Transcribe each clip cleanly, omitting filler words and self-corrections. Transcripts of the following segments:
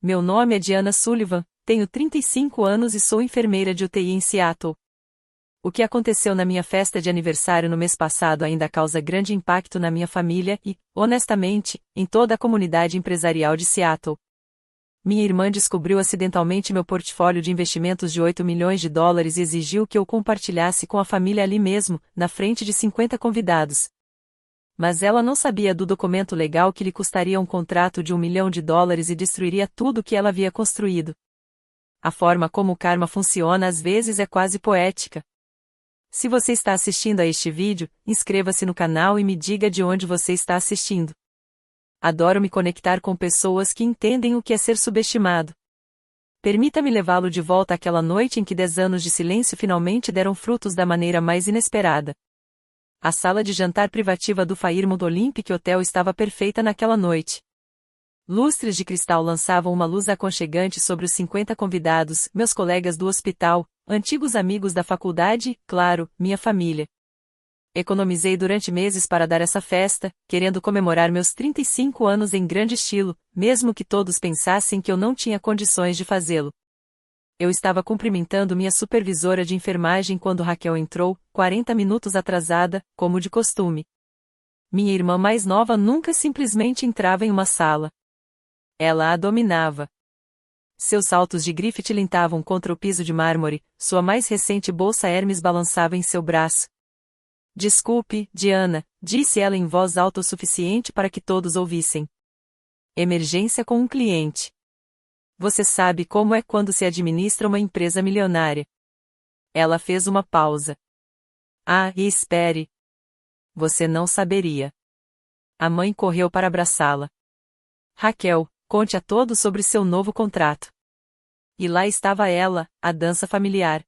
Meu nome é Diana Sullivan, tenho 35 anos e sou enfermeira de UTI em Seattle. O que aconteceu na minha festa de aniversário no mês passado ainda causa grande impacto na minha família e, honestamente, em toda a comunidade empresarial de Seattle. Minha irmã descobriu acidentalmente meu portfólio de investimentos de $8 milhões e exigiu que eu compartilhasse com a família ali mesmo, na frente de 50 convidados. Mas ela não sabia do documento legal que lhe custaria um contrato de $1 milhão e destruiria tudo o que ela havia construído. A forma como o karma funciona às vezes é quase poética. Se você está assistindo a este vídeo, inscreva-se no canal e me diga de onde você está assistindo. Adoro me conectar com pessoas que entendem o que é ser subestimado. Permita-me levá-lo de volta àquela noite em que 10 anos de silêncio finalmente deram frutos da maneira mais inesperada. A sala de jantar privativa do Fairmont Olympic Hotel estava perfeita naquela noite. Lustres de cristal lançavam uma luz aconchegante sobre os 50 convidados, meus colegas do hospital, antigos amigos da faculdade e, claro, minha família. Economizei durante meses para dar essa festa, querendo comemorar meus 35 anos em grande estilo, mesmo que todos pensassem que eu não tinha condições de fazê-lo. Eu estava cumprimentando minha supervisora de enfermagem quando Raquel entrou, 40 minutos atrasada, como de costume. Minha irmã mais nova nunca simplesmente entrava em uma sala. Ela a dominava. Seus saltos de grife tilintavam contra o piso de mármore, sua mais recente bolsa Hermes balançava em seu braço. Desculpe, Diana, disse ela em voz alta o suficiente para que todos ouvissem. Emergência com um cliente. Você sabe como é quando se administra uma empresa milionária. Ela fez uma pausa. Ah, e espere. Você não saberia. A mãe correu para abraçá-la. Raquel, conte a todos sobre seu novo contrato. E lá estava ela, a dança familiar.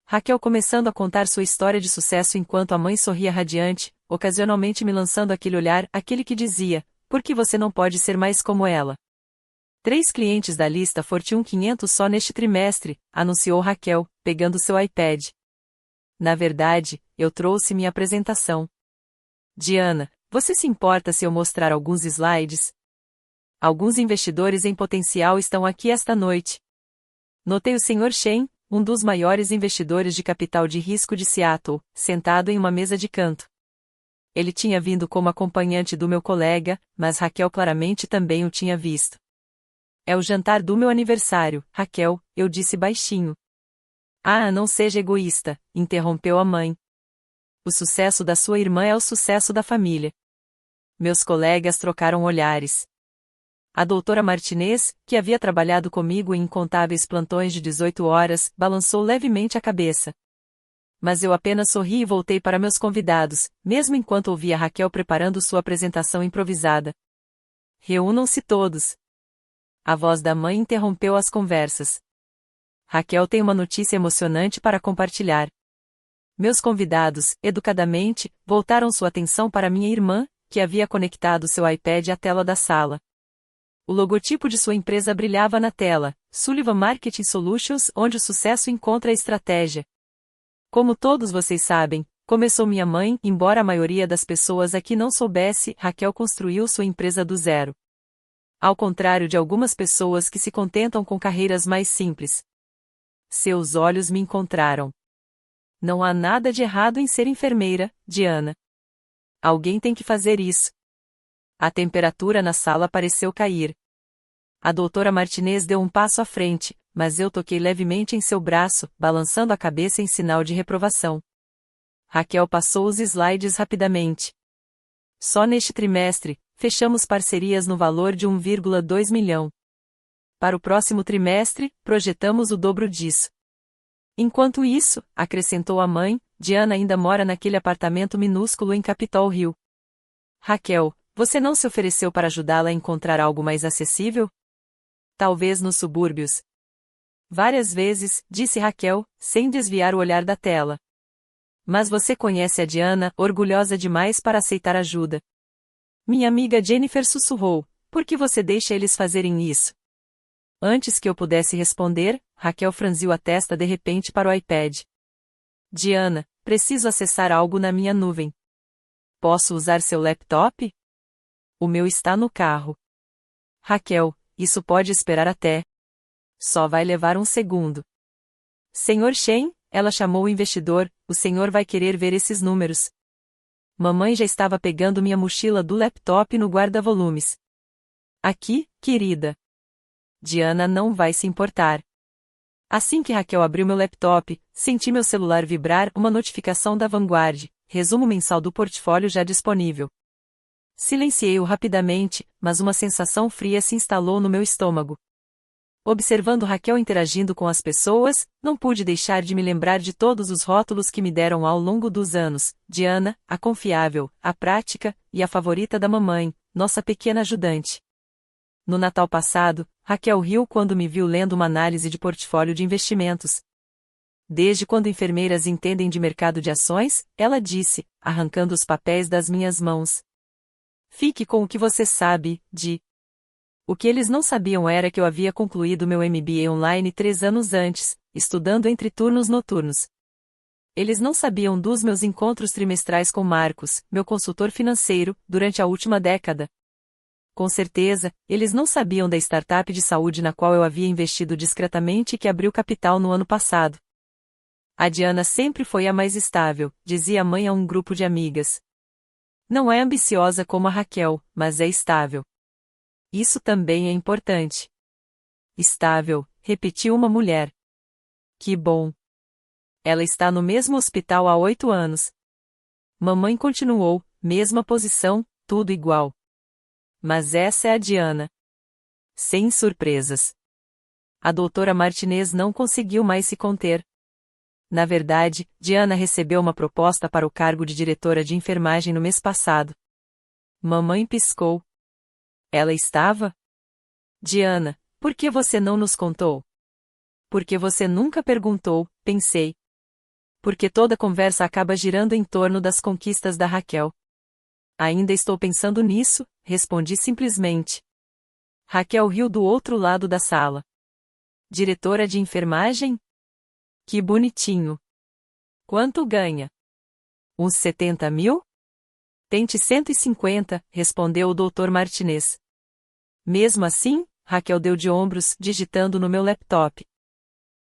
Raquel começando a contar sua história de sucesso enquanto a mãe sorria radiante, ocasionalmente me lançando aquele olhar, aquele que dizia, por que você não pode ser mais como ela? 3 clientes da lista Fortune 500 só neste trimestre, anunciou Raquel, pegando seu iPad. Na verdade, eu trouxe minha apresentação. Diana, você se importa se eu mostrar alguns slides? Alguns investidores em potencial estão aqui esta noite. Notei o Sr. Shen, um dos maiores investidores de capital de risco de Seattle, sentado em uma mesa de canto. Ele tinha vindo como acompanhante do meu colega, mas Raquel claramente também o tinha visto. É o jantar do meu aniversário, Raquel, eu disse baixinho. Ah, não seja egoísta, interrompeu a mãe. O sucesso da sua irmã é o sucesso da família. Meus colegas trocaram olhares. A doutora Martinez, que havia trabalhado comigo em incontáveis plantões de 18 horas, balançou levemente a cabeça. Mas eu apenas sorri e voltei para meus convidados, mesmo enquanto ouvia Raquel preparando sua apresentação improvisada. Reúnam-se todos. A voz da mãe interrompeu as conversas. Raquel tem uma notícia emocionante para compartilhar. Meus convidados, educadamente, voltaram sua atenção para minha irmã, que havia conectado seu iPad à tela da sala. O logotipo de sua empresa brilhava na tela, Sullivan Marketing Solutions, onde o sucesso encontra a estratégia. Como todos vocês sabem, começou minha mãe, embora a maioria das pessoas aqui não soubesse, Raquel construiu sua empresa do zero. Ao contrário de algumas pessoas que se contentam com carreiras mais simples. Seus olhos me encontraram. Não há nada de errado em ser enfermeira, Diana. Alguém tem que fazer isso. A temperatura na sala pareceu cair. A doutora Martinez deu um passo à frente, mas eu toquei levemente em seu braço, balançando a cabeça em sinal de reprovação. Raquel passou os slides rapidamente. Só neste trimestre, fechamos parcerias no valor de 1,2 milhão. Para o próximo trimestre, projetamos o dobro disso. Enquanto isso, acrescentou a mãe, Diana ainda mora naquele apartamento minúsculo em Capitol Hill. Raquel, você não se ofereceu para ajudá-la a encontrar algo mais acessível? Talvez nos subúrbios. Várias vezes, disse Raquel, sem desviar o olhar da tela. Mas você conhece a Diana, orgulhosa demais para aceitar ajuda. Minha amiga Jennifer sussurrou, por que você deixa eles fazerem isso? Antes que eu pudesse responder, Raquel franziu a testa de repente para o iPad. Diana, preciso acessar algo na minha nuvem. Posso usar seu laptop? O meu está no carro. Raquel, Isso pode esperar até. Só vai levar um segundo. Senhor Shen, ela chamou o investidor, o senhor vai querer ver esses números. Mamãe já estava pegando minha mochila do laptop no guarda-volumes. Aqui, querida. Diana não vai se importar. Assim que Raquel abriu meu laptop, senti meu celular vibrar, uma notificação da Vanguard, resumo mensal do portfólio já disponível. Silenciei-o rapidamente, mas uma sensação fria se instalou no meu estômago. Observando Raquel interagindo com as pessoas, não pude deixar de me lembrar de todos os rótulos que me deram ao longo dos anos: Diana, a confiável, a prática, e a favorita da mamãe, nossa pequena ajudante. No Natal passado, Raquel riu quando me viu lendo uma análise de portfólio de investimentos. Desde quando enfermeiras entendem de mercado de ações, ela disse, arrancando os papéis das minhas mãos. Fique com o que você sabe, Di. O que eles não sabiam era que eu havia concluído meu MBA online 3 anos antes, estudando entre turnos noturnos. Eles não sabiam dos meus encontros trimestrais com Marcos, meu consultor financeiro, durante a última década. Com certeza, eles não sabiam da startup de saúde na qual eu havia investido discretamente e que abriu capital no ano passado. A Diana sempre foi a mais estável, dizia a mãe a um grupo de amigas. Não é ambiciosa como a Raquel, mas é estável. Isso também é importante. Estável, repetiu uma mulher. Que bom. Ela está no mesmo hospital há 8 anos. Mamãe continuou, mesma posição, tudo igual. Mas essa é a Diana. Sem surpresas. A doutora Martinez não conseguiu mais se conter. Na verdade, Diana recebeu uma proposta para o cargo de diretora de enfermagem no mês passado. Mamãe piscou. Ela estava? Diana, por que você não nos contou? Porque você nunca perguntou, pensei. Porque toda conversa acaba girando em torno das conquistas da Raquel. Ainda estou pensando nisso, respondi simplesmente. Raquel riu do outro lado da sala. Diretora de enfermagem? Que bonitinho. Quanto ganha? Uns 70 mil? Tente 150, respondeu o Dr. Martinez. Mesmo assim, Raquel deu de ombros, digitando no meu laptop.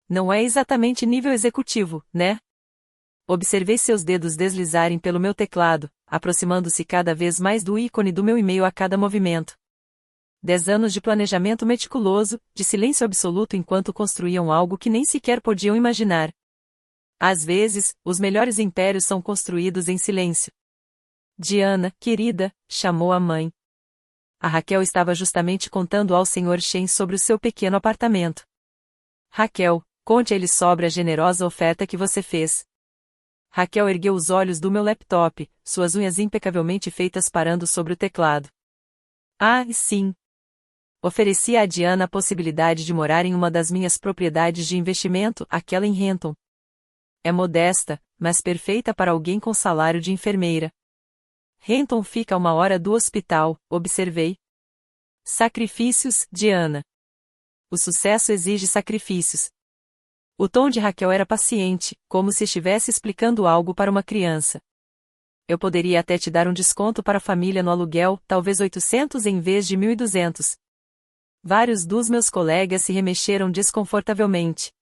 Não é exatamente nível executivo, né? Observei seus dedos deslizarem pelo meu teclado, aproximando-se cada vez mais do ícone do meu e-mail a cada movimento. 10 anos de planejamento meticuloso, de silêncio absoluto enquanto construíam algo que nem sequer podiam imaginar. Às vezes, os melhores impérios são construídos em silêncio. Diana, querida, chamou a mãe. A Raquel estava justamente contando ao Sr. Shen sobre o seu pequeno apartamento. Raquel, conte a ele sobre a generosa oferta que você fez. Raquel ergueu os olhos do meu laptop, suas unhas impecavelmente feitas parando sobre o teclado. Ah, sim. Ofereci a Diana a possibilidade de morar em uma das minhas propriedades de investimento, aquela em Renton. É modesta, mas perfeita para alguém com salário de enfermeira. Renton fica a 1 hora do hospital, observei. Sacrifícios, Diana. O sucesso exige sacrifícios. O tom de Raquel era paciente, como se estivesse explicando algo para uma criança. Eu poderia até te dar um desconto para a família no aluguel, talvez 800 em vez de 1.200. Vários dos meus colegas se remexeram desconfortavelmente.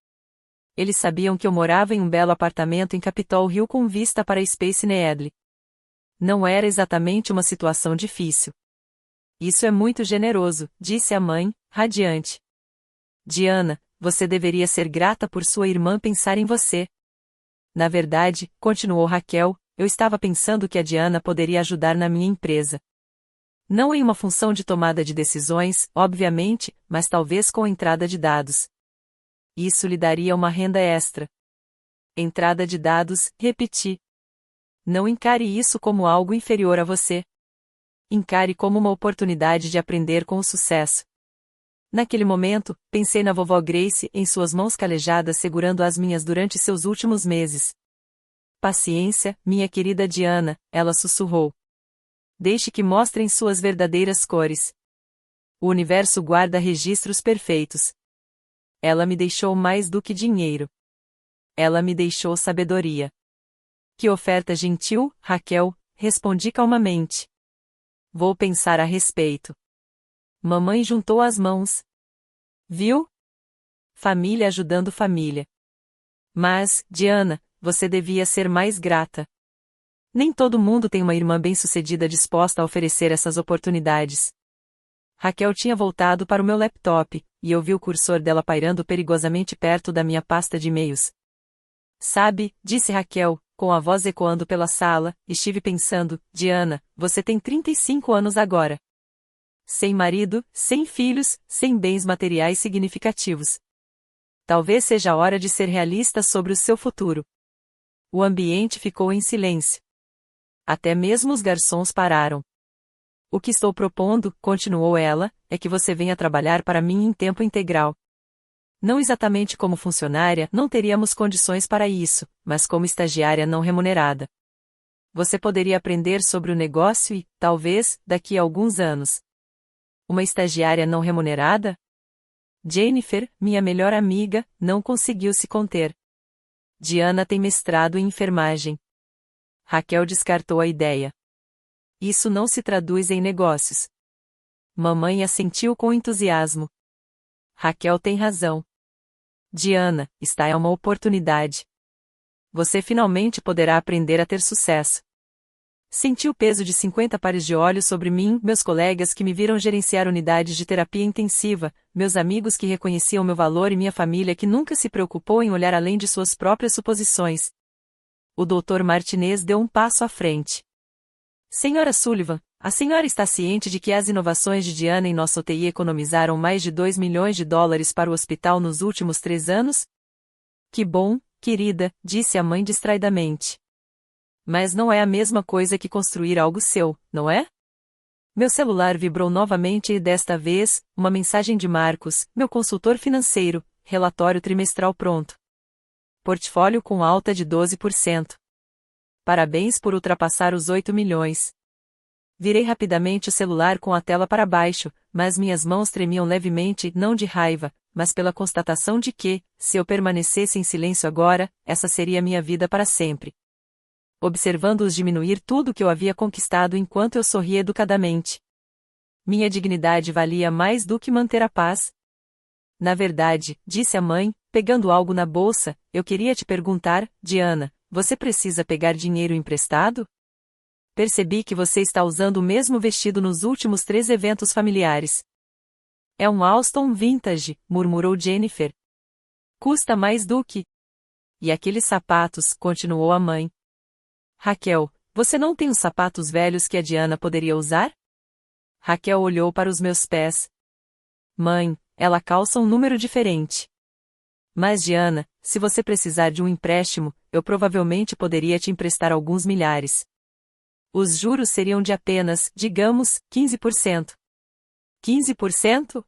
Eles sabiam que eu morava em um belo apartamento em Capitol Hill com vista para Space Needle. Não era exatamente uma situação difícil. Isso é muito generoso, disse a mãe, radiante. Diana, você deveria ser grata por sua irmã pensar em você. Na verdade, continuou Raquel, eu estava pensando que a Diana poderia ajudar na minha empresa. Não em uma função de tomada de decisões, obviamente, mas talvez com entrada de dados. Isso lhe daria uma renda extra. Entrada de dados, repeti. Não encare isso como algo inferior a você. Encare como uma oportunidade de aprender com o sucesso. Naquele momento, pensei na vovó Grace em suas mãos calejadas segurando as minhas durante seus últimos meses. Paciência, minha querida Diana, ela sussurrou. Deixe que mostrem suas verdadeiras cores. O universo guarda registros perfeitos. Ela me deixou mais do que dinheiro. Ela me deixou sabedoria. Que oferta gentil, Raquel, respondi calmamente. Vou pensar a respeito. Mamãe juntou as mãos. Viu? Família ajudando família. Mas, Diana, você devia ser mais grata. Nem todo mundo tem uma irmã bem-sucedida disposta a oferecer essas oportunidades. Raquel tinha voltado para o meu laptop, e eu vi o cursor dela pairando perigosamente perto da minha pasta de e-mails. Sabe, disse Raquel, com a voz ecoando pela sala, estive pensando, Diana, você tem 35 anos agora. Sem marido, sem filhos, sem bens materiais significativos. Talvez seja a hora de ser realista sobre o seu futuro. O ambiente ficou em silêncio. Até mesmo os garçons pararam. O que estou propondo, continuou ela, é que você venha trabalhar para mim em tempo integral. Não exatamente como funcionária, não teríamos condições para isso, mas como estagiária não remunerada. Você poderia aprender sobre o negócio e, talvez, daqui a alguns anos. Uma estagiária não remunerada? Jennifer, minha melhor amiga, não conseguiu se conter. Diana tem mestrado em enfermagem. Raquel descartou a ideia. Isso não se traduz em negócios. Mamãe assentiu com entusiasmo. Raquel tem razão. Diana, esta é uma oportunidade. Você finalmente poderá aprender a ter sucesso. Senti o peso de 50 pares de olhos sobre mim, meus colegas que me viram gerenciar unidades de terapia intensiva, meus amigos que reconheciam meu valor e minha família que nunca se preocupou em olhar além de suas próprias suposições. O Dr. Martinez deu um passo à frente. Senhora Sullivan, a senhora está ciente de que as inovações de Diana em nossa UTI economizaram mais de 2 milhões de dólares para o hospital nos últimos 3 anos? Que bom, querida, disse a mãe distraidamente. Mas não é a mesma coisa que construir algo seu, não é? Meu celular vibrou novamente e desta vez, uma mensagem de Marcos, meu consultor financeiro, relatório trimestral pronto. Portfólio com alta de 12%. Parabéns por ultrapassar os 8 milhões. Virei rapidamente o celular com a tela para baixo, mas minhas mãos tremiam levemente, não de raiva, mas pela constatação de que, se eu permanecesse em silêncio agora, essa seria minha vida para sempre. Observando-os diminuir tudo que eu havia conquistado enquanto eu sorria educadamente. Minha dignidade valia mais do que manter a paz. Na verdade, disse a mãe, pegando algo na bolsa, eu queria te perguntar, Diana, você precisa pegar dinheiro emprestado? Percebi que você está usando o mesmo vestido nos últimos 3 eventos familiares. É um Alston vintage, murmurou Jennifer. Custa mais do que... E aqueles sapatos, continuou a mãe. Raquel, você não tem os sapatos velhos que a Diana poderia usar? Raquel olhou para os meus pés. Mãe, ela calça um número diferente. Mas Diana, se você precisar de um empréstimo, eu provavelmente poderia te emprestar alguns milhares. Os juros seriam de apenas, digamos, 15%. 15%?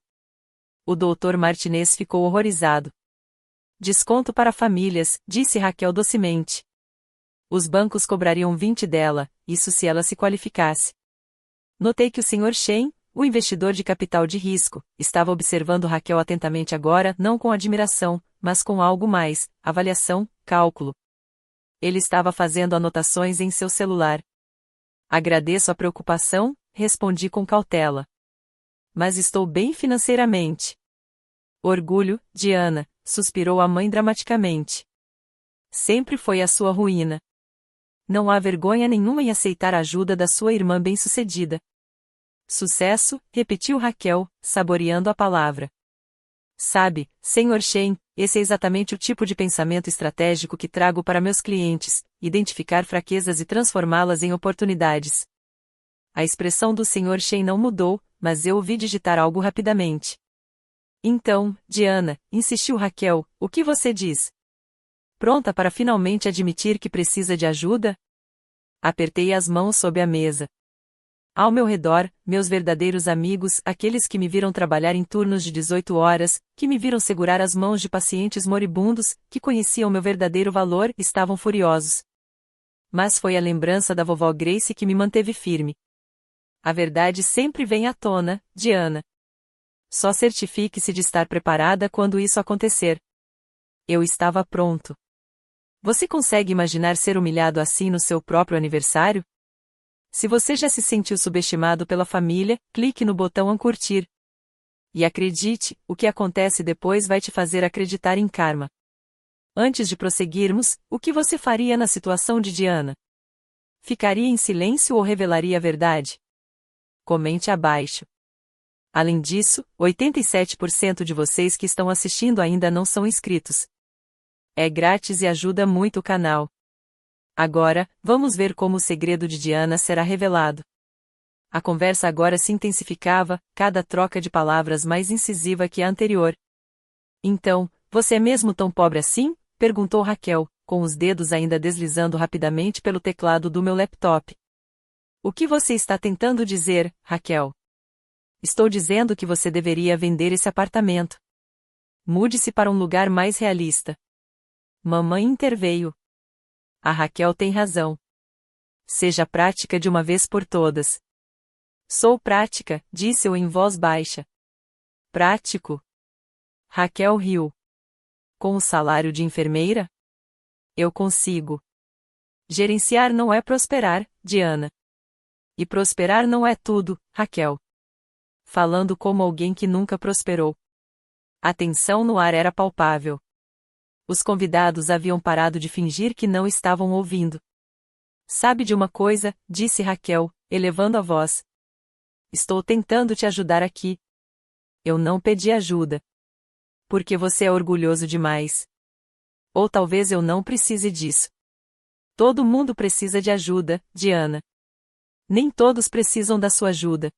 O Dr. Martinez ficou horrorizado. Desconto para famílias, disse Raquel docemente. Os bancos cobrariam 20 dela, isso se ela se qualificasse. Notei que o Sr. Shen, o investidor de capital de risco, estava observando Raquel atentamente agora, não com admiração, mas com algo mais, avaliação, cálculo. Ele estava fazendo anotações em seu celular. Agradeço a preocupação, respondi com cautela. Mas estou bem financeiramente. Orgulho, Diana, suspirou a mãe dramaticamente. Sempre foi a sua ruína. Não há vergonha nenhuma em aceitar a ajuda da sua irmã bem-sucedida. Sucesso, repetiu Raquel, saboreando a palavra. Sabe, Sr. Shen, esse é exatamente o tipo de pensamento estratégico que trago para meus clientes, identificar fraquezas e transformá-las em oportunidades. A expressão do Sr. Shen não mudou, mas eu ouvi digitar algo rapidamente. Então, Diana, insistiu Raquel, o que você diz? Pronta para finalmente admitir que precisa de ajuda? Apertei as mãos sob a mesa. Ao meu redor, meus verdadeiros amigos, aqueles que me viram trabalhar em turnos de 18 horas, que me viram segurar as mãos de pacientes moribundos, que conheciam meu verdadeiro valor, estavam furiosos. Mas foi a lembrança da vovó Grace que me manteve firme. A verdade sempre vem à tona, Diana. Só certifique-se de estar preparada quando isso acontecer. Eu estava pronto. Você consegue imaginar ser humilhado assim no seu próprio aniversário? Se você já se sentiu subestimado pela família, clique no botão curtir. E acredite, o que acontece depois vai te fazer acreditar em karma. Antes de prosseguirmos, o que você faria na situação de Diana? Ficaria em silêncio ou revelaria a verdade? Comente abaixo. Além disso, 87% de vocês que estão assistindo ainda não são inscritos. É grátis e ajuda muito o canal. Agora, vamos ver como o segredo de Diana será revelado. A conversa agora se intensificava, cada troca de palavras mais incisiva que a anterior. Então, você é mesmo tão pobre assim? Perguntou Raquel, com os dedos ainda deslizando rapidamente pelo teclado do meu laptop. O que você está tentando dizer, Raquel? Estou dizendo que você deveria vender esse apartamento. Mude-se para um lugar mais realista. Mamãe interveio. A Raquel tem razão. Seja prática de uma vez por todas. Sou prática, disse eu em voz baixa. Prático? Raquel riu. Com o salário de enfermeira? Eu consigo. Gerenciar não é prosperar, Diana. E prosperar não é tudo, Raquel. Falando como alguém que nunca prosperou. A tensão no ar era palpável. Os convidados haviam parado de fingir que não estavam ouvindo. Sabe de uma coisa, disse Raquel, elevando a voz. Estou tentando te ajudar aqui. Eu não pedi ajuda. Porque você é orgulhoso demais. Ou talvez eu não precise disso. Todo mundo precisa de ajuda, Diana. Nem todos precisam da sua ajuda.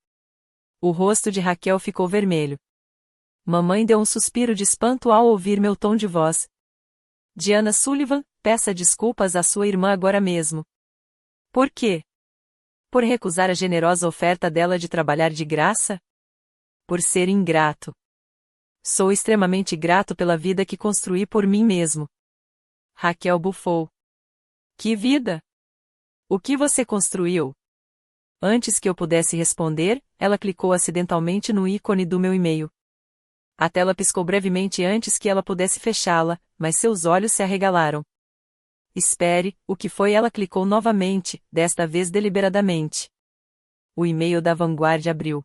O rosto de Raquel ficou vermelho. Mamãe deu um suspiro de espanto ao ouvir meu tom de voz. Diana Sullivan, peça desculpas à sua irmã agora mesmo. Por quê? Por recusar a generosa oferta dela de trabalhar de graça? Por ser ingrato. Sou extremamente grato pela vida que construí por mim mesmo. Raquel bufou. Que vida? O que você construiu? Antes que eu pudesse responder, ela clicou acidentalmente no ícone do meu e-mail. A tela piscou brevemente antes que ela pudesse fechá-la, mas seus olhos se arregalaram. Espere, o que foi? Ela clicou novamente, desta vez deliberadamente. O e-mail da Vanguard abriu.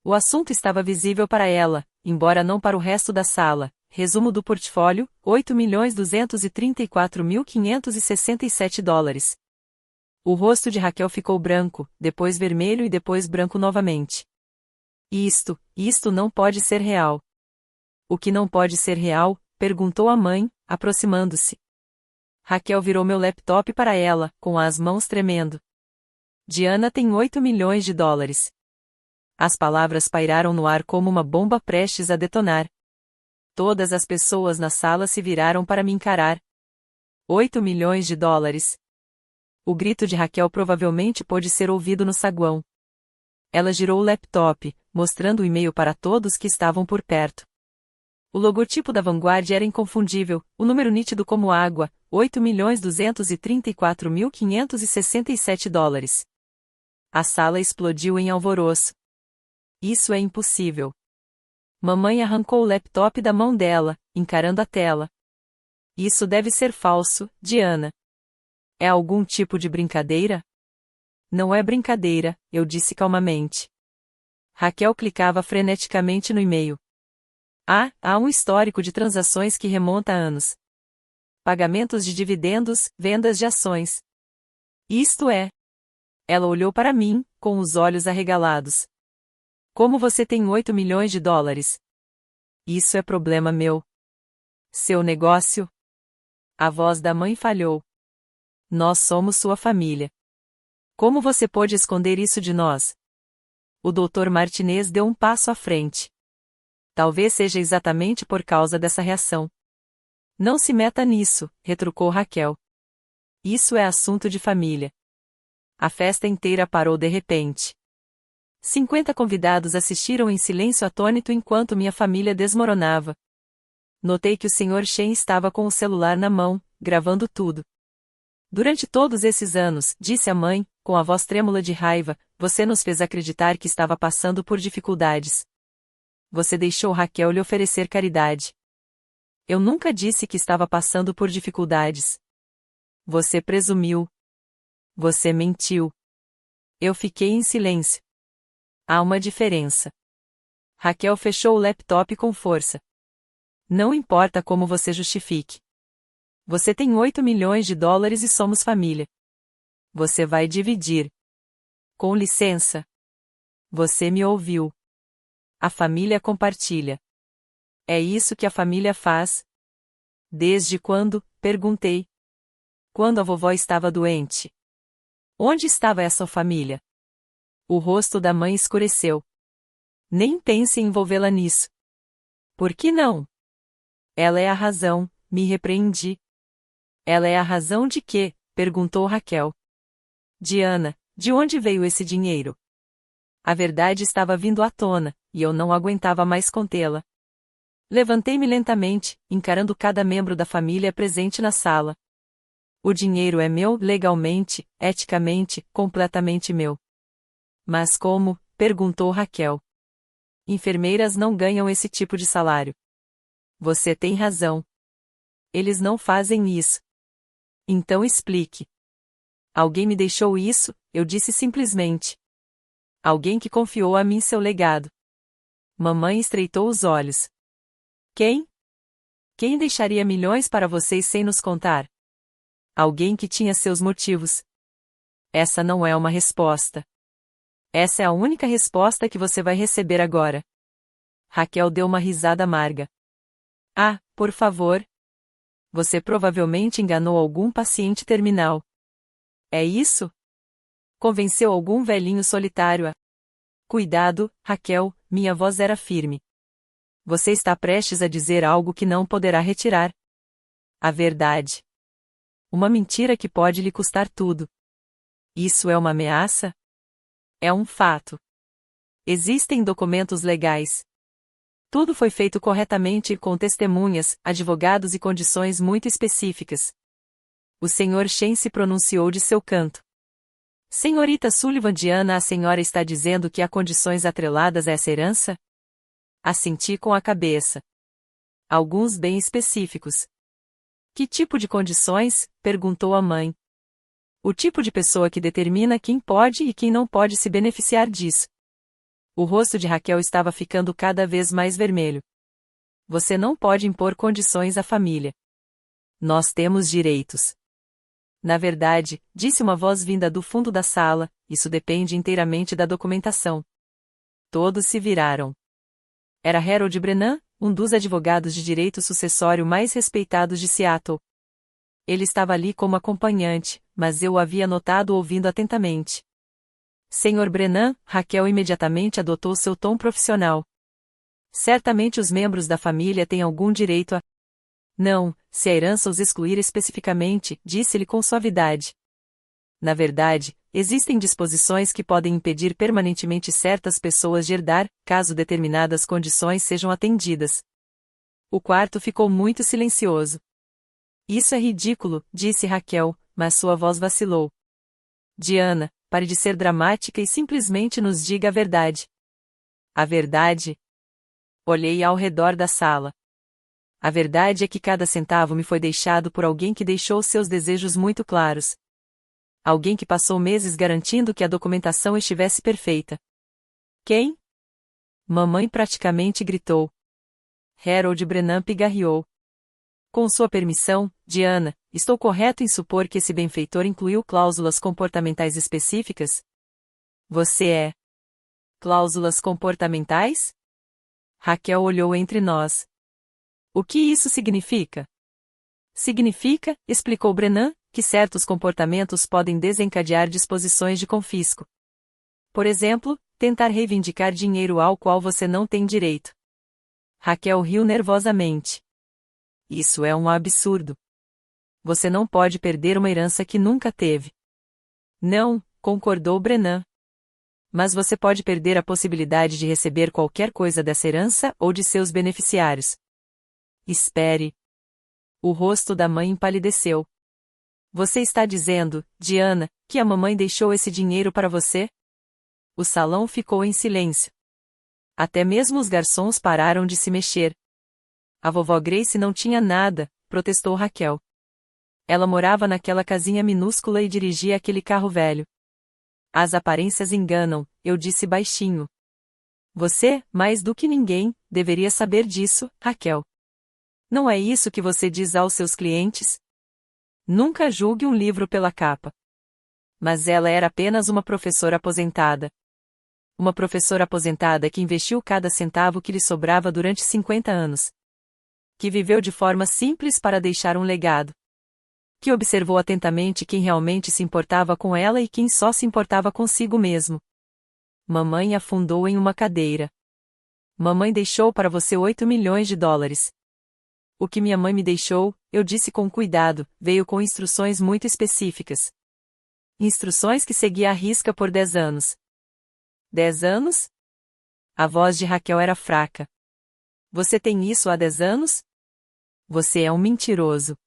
O assunto estava visível para ela, embora não para o resto da sala. Resumo do portfólio, $8.234.567. O rosto de Raquel ficou branco, depois vermelho e depois branco novamente. Isto não pode ser real. O que não pode ser real? Perguntou a mãe, aproximando-se. Raquel virou meu laptop para ela, com as mãos tremendo. Diana tem $8 milhões. As palavras pairaram no ar como uma bomba prestes a detonar. Todas as pessoas na sala se viraram para me encarar. $8 milhões. O grito de Raquel provavelmente pôde ser ouvido no saguão. Ela girou o laptop, mostrando o e-mail para todos que estavam por perto. O logotipo da Vanguard era inconfundível, o número nítido como água, $8.234.567. A sala explodiu em alvoroço. Isso é impossível. Mamãe arrancou o laptop da mão dela, encarando a tela. Isso deve ser falso, Diana. É algum tipo de brincadeira? Não é brincadeira, eu disse calmamente. Raquel clicava freneticamente no e-mail. Há um histórico de transações que remonta a anos. Pagamentos de dividendos, vendas de ações. Isto é. Ela olhou para mim, com os olhos arregalados. Como você tem $8 milhões? Isso é problema meu. Seu negócio? A voz da mãe falhou. Nós somos sua família. Como você pôde esconder isso de nós? O Dr. Martinez deu um passo à frente. Talvez seja exatamente por causa dessa reação. Não se meta nisso, retrucou Raquel. Isso é assunto de família. A festa inteira parou de repente. 50 convidados assistiram em silêncio atônito enquanto minha família desmoronava. Notei que o Sr. Shen estava com o celular na mão, gravando tudo. Durante todos esses anos, disse a mãe, com a voz trêmula de raiva, você nos fez acreditar que estava passando por dificuldades. Você deixou Raquel lhe oferecer caridade. Eu nunca disse que estava passando por dificuldades. Você presumiu. Você mentiu. Eu fiquei em silêncio. Há uma diferença. Raquel fechou o laptop com força. Não importa como você justifique. Você tem 8 milhões de dólares e somos família. Você vai dividir. Com licença. Você me ouviu. A família compartilha. É isso que a família faz. Desde quando? Perguntei. Quando a vovó estava doente. Onde estava essa família? O rosto da mãe escureceu. Nem pense em envolvê-la nisso. Por que não? Ela é a razão, me repreendi. Ela é a razão de quê? Perguntou Raquel. Diana, de onde veio esse dinheiro? A verdade estava vindo à tona, e eu não aguentava mais contê-la. Levantei-me lentamente, encarando cada membro da família presente na sala. O dinheiro é meu, legalmente, eticamente, completamente meu. Mas como? Perguntou Raquel. Enfermeiras não ganham esse tipo de salário. Você tem razão. Eles não fazem isso. Então explique. Alguém me deixou isso, eu disse simplesmente. Alguém que confiou a mim seu legado. Mamãe estreitou os olhos. Quem? Quem deixaria milhões para vocês sem nos contar? Alguém que tinha seus motivos. Essa não é uma resposta. Essa é a única resposta que você vai receber agora. Raquel deu uma risada amarga. Ah, por favor. Você provavelmente enganou algum paciente terminal. É isso? Convenceu algum velhinho solitário a... Cuidado, Raquel, minha voz era firme. Você está prestes a dizer algo que não poderá retirar. A verdade. Uma mentira que pode lhe custar tudo. Isso é uma ameaça? É um fato. Existem documentos legais. Tudo foi feito corretamente com testemunhas, advogados e condições muito específicas. O Sr. Shen se pronunciou de seu canto. Senhorita Sullivan, Diana, a senhora está dizendo que há condições atreladas a essa herança? Assenti com a cabeça. Alguns bem específicos. Que tipo de condições? Perguntou a mãe. O tipo de pessoa que determina quem pode e quem não pode se beneficiar disso. O rosto de Raquel estava ficando cada vez mais vermelho. Você não pode impor condições à família. Nós temos direitos. Na verdade, disse uma voz vinda do fundo da sala, isso depende inteiramente da documentação. Todos se viraram. Era Harold Brennan, um dos advogados de direito sucessório mais respeitados de Seattle. Ele estava ali como acompanhante, mas eu o havia notado ouvindo atentamente. Sr. Brennan, Raquel imediatamente adotou seu tom profissional. Certamente os membros da família têm algum direito a... Não, se a herança os excluir especificamente, disse-lhe com suavidade. Na verdade, existem disposições que podem impedir permanentemente certas pessoas de herdar, caso determinadas condições sejam atendidas. O quarto ficou muito silencioso. Isso é ridículo, disse Raquel, mas sua voz vacilou. Diana, pare de ser dramática e simplesmente nos diga a verdade. A verdade? Olhei ao redor da sala. A verdade é que cada centavo me foi deixado por alguém que deixou seus desejos muito claros. Alguém que passou meses garantindo que a documentação estivesse perfeita. Quem? Mamãe praticamente gritou. Harold Brennan pigarreou. Com sua permissão, Diana, estou correto em supor que esse benfeitor incluiu cláusulas comportamentais específicas? Você é. Cláusulas comportamentais? Raquel olhou entre nós. O que isso significa? Significa, explicou Brennan, que certos comportamentos podem desencadear disposições de confisco. Por exemplo, tentar reivindicar dinheiro ao qual você não tem direito. Raquel riu nervosamente. Isso é um absurdo. Você não pode perder uma herança que nunca teve. Não, concordou Brennan. Mas você pode perder a possibilidade de receber qualquer coisa dessa herança ou de seus beneficiários. Espere. O rosto da mãe empalideceu. Você está dizendo, Diana, que a mamãe deixou esse dinheiro para você? O salão ficou em silêncio. Até mesmo os garçons pararam de se mexer. A vovó Grace não tinha nada, protestou Raquel. Ela morava naquela casinha minúscula e dirigia aquele carro velho. As aparências enganam, eu disse baixinho. Você, mais do que ninguém, deveria saber disso, Raquel. Não é isso que você diz aos seus clientes? Nunca julgue um livro pela capa. Mas ela era apenas uma professora aposentada. Uma professora aposentada que investiu cada centavo que lhe sobrava durante 50 anos. Que viveu de forma simples para deixar um legado. Que observou atentamente quem realmente se importava com ela e quem só se importava consigo mesmo. Mamãe afundou em uma cadeira. Mamãe deixou para você 8 milhões de dólares. O que minha mãe me deixou, eu disse com cuidado, veio com instruções muito específicas. Instruções que segui à risca por 10 anos. 10 anos? A voz de Raquel era fraca. Você tem isso há 10 anos? Você é um mentiroso.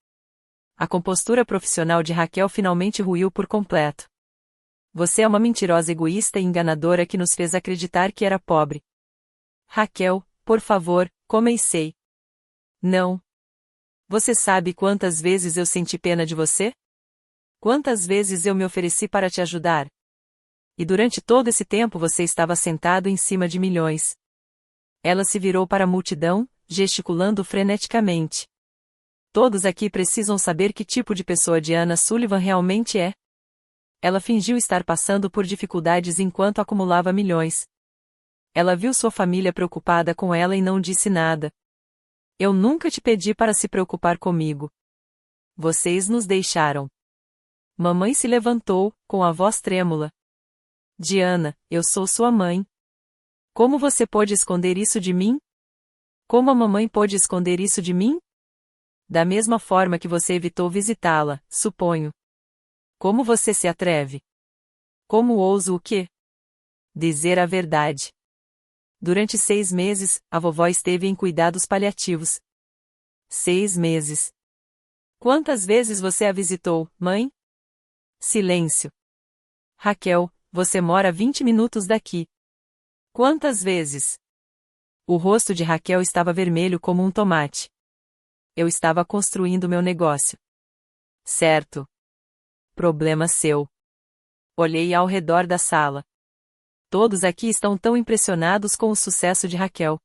A compostura profissional de Raquel finalmente ruiu por completo. Você é uma mentirosa egoísta e enganadora que nos fez acreditar que era pobre. Raquel, por favor, comecei. Não. Você sabe quantas vezes eu senti pena de você? Quantas vezes eu me ofereci para te ajudar? E durante todo esse tempo você estava sentado em cima de milhões. Ela se virou para a multidão, gesticulando freneticamente. Todos aqui precisam saber que tipo de pessoa Diana Sullivan realmente é. Ela fingiu estar passando por dificuldades enquanto acumulava milhões. Ela viu sua família preocupada com ela e não disse nada. Eu nunca te pedi para se preocupar comigo. Vocês nos deixaram. Mamãe se levantou, com a voz trêmula. Diana, eu sou sua mãe. Como você pôde esconder isso de mim? Como a mamãe pôde esconder isso de mim? Da mesma forma que você evitou visitá-la, suponho. Como você se atreve? Como ouso o quê? Dizer a verdade. Durante 6 meses, a vovó esteve em cuidados paliativos. 6 meses. Quantas vezes você a visitou, mãe? Silêncio. Raquel, você mora 20 minutos daqui. Quantas vezes? O rosto de Raquel estava vermelho como um tomate. Eu estava construindo meu negócio. Certo. Problema seu. Olhei ao redor da sala. Todos aqui estão tão impressionados com o sucesso de Raquel.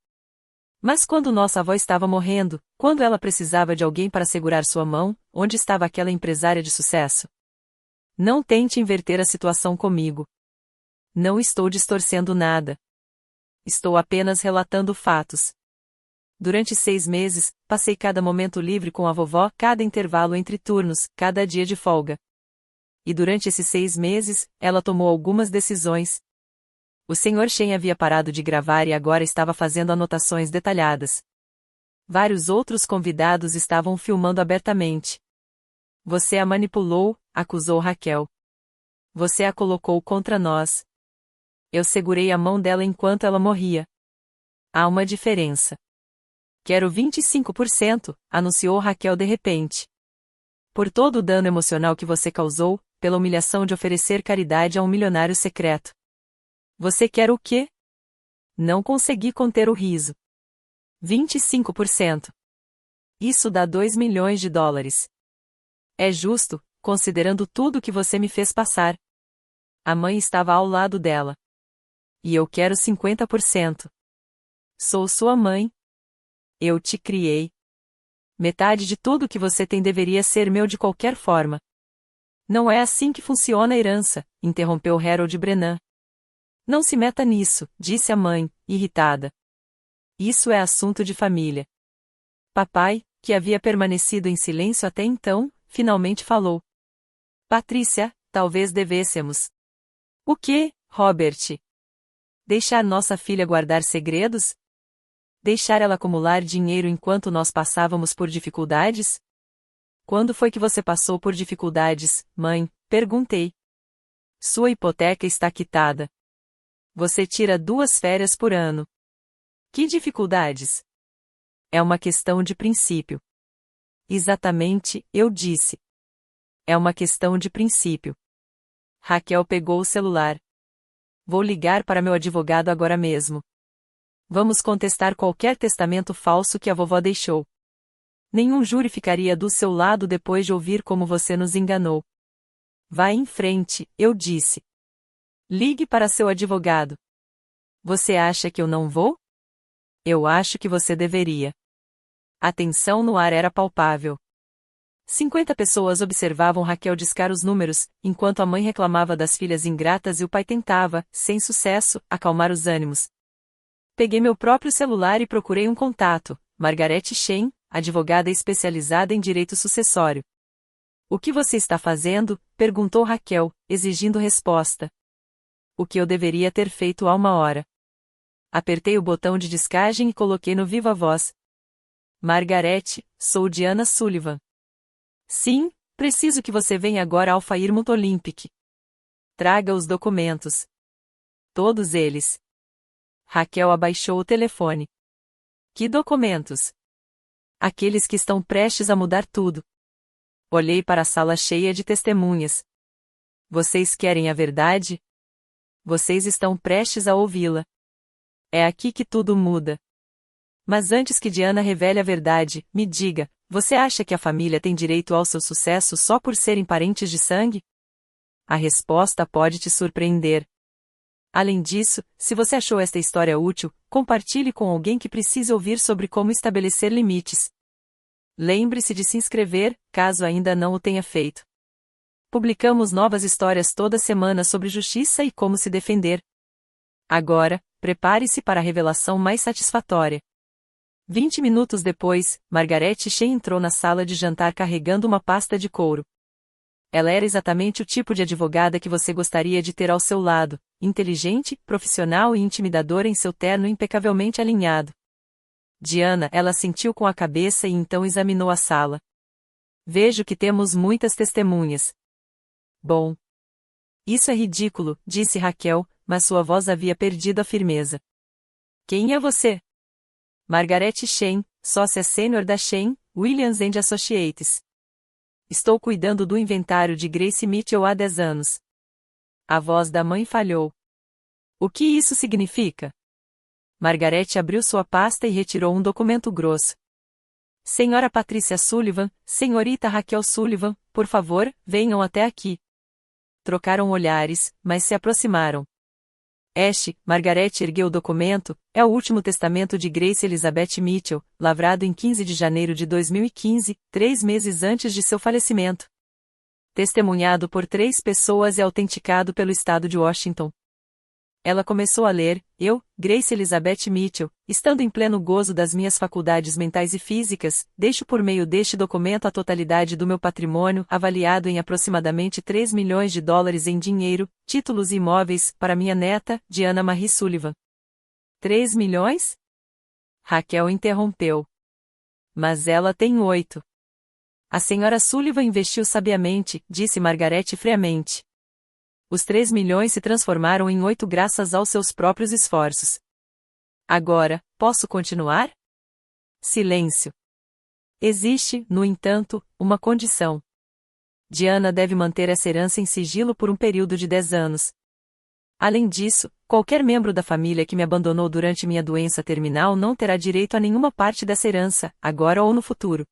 Mas quando nossa avó estava morrendo, quando ela precisava de alguém para segurar sua mão, onde estava aquela empresária de sucesso? Não tente inverter a situação comigo. Não estou distorcendo nada. Estou apenas relatando fatos. Durante 6 meses, passei cada momento livre com a vovó, cada intervalo entre turnos, cada dia de folga. E durante esses 6 meses, ela tomou algumas decisões. O Sr. Shen havia parado de gravar e agora estava fazendo anotações detalhadas. Vários outros convidados estavam filmando abertamente. Você a manipulou, acusou Raquel. Você a colocou contra nós. Eu segurei a mão dela enquanto ela morria. Há uma diferença. Quero 25%, anunciou Raquel de repente. Por todo o dano emocional que você causou, pela humilhação de oferecer caridade a um milionário secreto. Você quer o quê? Não consegui conter o riso. 25%. Isso dá 2 milhões de dólares. É justo, considerando tudo que você me fez passar. A mãe estava ao lado dela. E eu quero 50%. Sou sua mãe. Eu te criei. Metade de tudo que você tem deveria ser meu de qualquer forma. Não é assim que funciona a herança, interrompeu Harold Brennan. Não se meta nisso, disse a mãe, irritada. Isso é assunto de família. Papai, que havia permanecido em silêncio até então, finalmente falou. Patrícia, talvez devêssemos. O quê, Robert? Deixar nossa filha guardar segredos? Deixar ela acumular dinheiro enquanto nós passávamos por dificuldades? Quando foi que você passou por dificuldades, mãe? Perguntei. Sua hipoteca está quitada. Você tira 2 férias por ano. Que dificuldades? É uma questão de princípio. Exatamente, eu disse. É uma questão de princípio. Raquel pegou o celular. Vou ligar para meu advogado agora mesmo. Vamos contestar qualquer testamento falso que a vovó deixou. Nenhum júri ficaria do seu lado depois de ouvir como você nos enganou. Vá em frente, eu disse. Ligue para seu advogado. Você acha que eu não vou? Eu acho que você deveria. A tensão no ar era palpável. 50 pessoas observavam Raquel discar os números, enquanto a mãe reclamava das filhas ingratas e o pai tentava, sem sucesso, acalmar os ânimos. Peguei meu próprio celular e procurei um contato, Margarete Shen, advogada especializada em direito sucessório. O que você está fazendo? Perguntou Raquel, exigindo resposta. O que eu deveria ter feito há uma hora. Apertei o botão de descagem e coloquei no viva voz. Margarete, sou Diana Sullivan. Sim, preciso que você venha agora ao Fairmont Olympic. Traga os documentos. Todos eles. Raquel abaixou o telefone. Que documentos? Aqueles que estão prestes a mudar tudo. Olhei para a sala cheia de testemunhas. Vocês querem a verdade? Vocês estão prestes a ouvi-la. É aqui que tudo muda. Mas antes que Diana revele a verdade, me diga, você acha que a família tem direito ao seu sucesso só por serem parentes de sangue? A resposta pode te surpreender. Além disso, se você achou esta história útil, compartilhe com alguém que precise ouvir sobre como estabelecer limites. Lembre-se de se inscrever, caso ainda não o tenha feito. Publicamos novas histórias toda semana sobre justiça e como se defender. Agora, prepare-se para a revelação mais satisfatória. 20 minutos depois, Margarete Shen entrou na sala de jantar carregando uma pasta de couro. Ela era exatamente o tipo de advogada que você gostaria de ter ao seu lado, inteligente, profissional e intimidadora em seu terno impecavelmente alinhado. Diana, ela assentiu com a cabeça e então examinou a sala. Vejo que temos muitas testemunhas. Bom. Isso é ridículo, disse Raquel, mas sua voz havia perdido a firmeza. Quem é você? Margarete Shen, sócia sênior da Shen, Williams & Associates. Estou cuidando do inventário de Grace Mitchell há 10 anos. A voz da mãe falhou. O que isso significa? Margarete abriu sua pasta e retirou um documento grosso. Senhora Patrícia Sullivan, senhorita Raquel Sullivan, por favor, venham até aqui. Trocaram olhares, mas se aproximaram. Margarete ergueu o documento, é o último testamento de Grace Elizabeth Mitchell, lavrado em 15 de janeiro de 2015, 3 meses antes de seu falecimento. Testemunhado por 3 pessoas e autenticado pelo estado de Washington. Ela começou a ler, eu, Grace Elizabeth Mitchell, estando em pleno gozo das minhas faculdades mentais e físicas, deixo por meio deste documento a totalidade do meu patrimônio, avaliado em aproximadamente 3 milhões de dólares em dinheiro, títulos e imóveis, para minha neta, Diana Marie Sullivan. 3 milhões? Raquel interrompeu. Mas ela tem 8. A senhora Sullivan investiu sabiamente, disse Margarete friamente. Os 3 milhões se transformaram em 8 graças aos seus próprios esforços. Agora, posso continuar? Silêncio. Existe, no entanto, uma condição. Diana deve manter essa herança em sigilo por um período de 10 anos. Além disso, qualquer membro da família que me abandonou durante minha doença terminal não terá direito a nenhuma parte dessa herança, agora ou no futuro.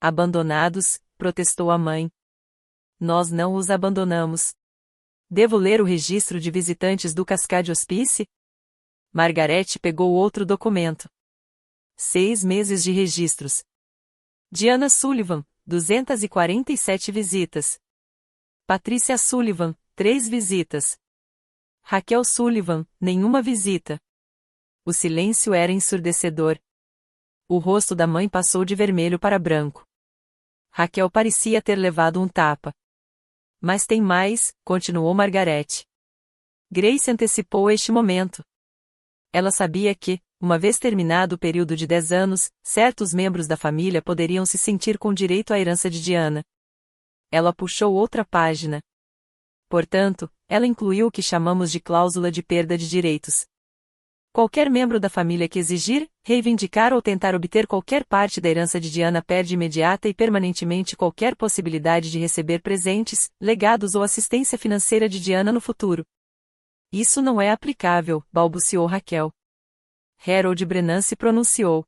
Abandonados, protestou a mãe. Nós não os abandonamos. Devo ler o registro de visitantes do Cascade Hospice? Margarete pegou outro documento. 6 meses de registros. Diana Sullivan, 247 visitas. Patrícia Sullivan, 3 visitas. Raquel Sullivan, nenhuma visita. O silêncio era ensurdecedor. O rosto da mãe passou de vermelho para branco. Raquel parecia ter levado um tapa. Mas tem mais, continuou Margarete. Grace antecipou este momento. Ela sabia que, uma vez terminado o período de 10 anos, certos membros da família poderiam se sentir com direito à herança de Diana. Ela puxou outra página. Portanto, ela incluiu o que chamamos de cláusula de perda de direitos. Qualquer membro da família que exigir, reivindicar ou tentar obter qualquer parte da herança de Diana perde imediata e permanentemente qualquer possibilidade de receber presentes, legados ou assistência financeira de Diana no futuro. Isso não é aplicável, balbuciou Raquel. Harold Brennan se pronunciou.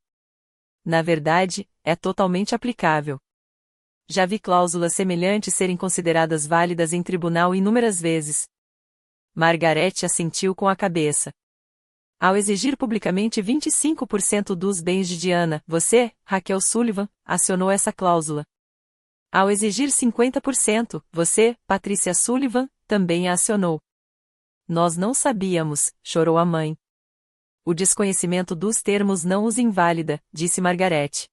Na verdade, é totalmente aplicável. Já vi cláusulas semelhantes serem consideradas válidas em tribunal inúmeras vezes. Margarete assentiu com a cabeça. Ao exigir publicamente 25% dos bens de Diana, você, Raquel Sullivan, acionou essa cláusula. Ao exigir 50%, você, Patrícia Sullivan, também a acionou. Nós não sabíamos, chorou a mãe. O desconhecimento dos termos não os invalida, disse Margaret.